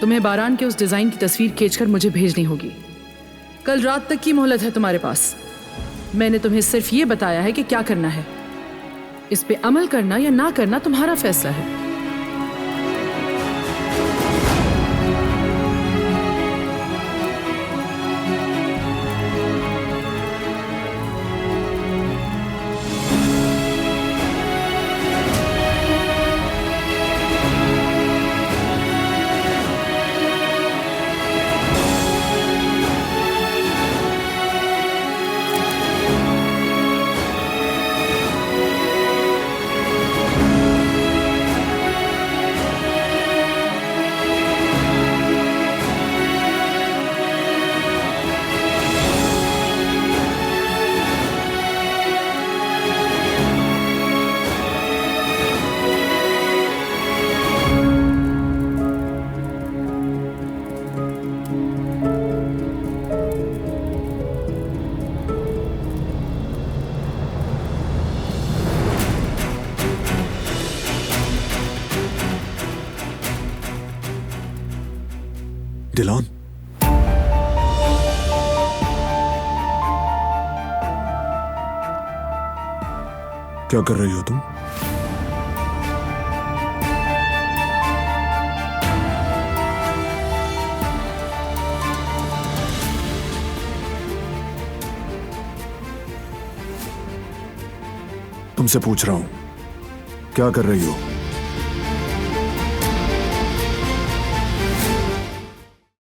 तुम्हें बारान के उस डिजाइन की तस्वीर खींचकर मुझे भेजनी होगी। कल रात तक की मोहलत है तुम्हारे पास। मैंने तुम्हें सिर्फ ये बताया है कि क्या करना है। इस पे अमल करना या ना करना तुम्हारा फैसला है। डिलॉन, क्या कर रही हो तुम? तुमसे पूछ रहा हूं, क्या कर रही हो?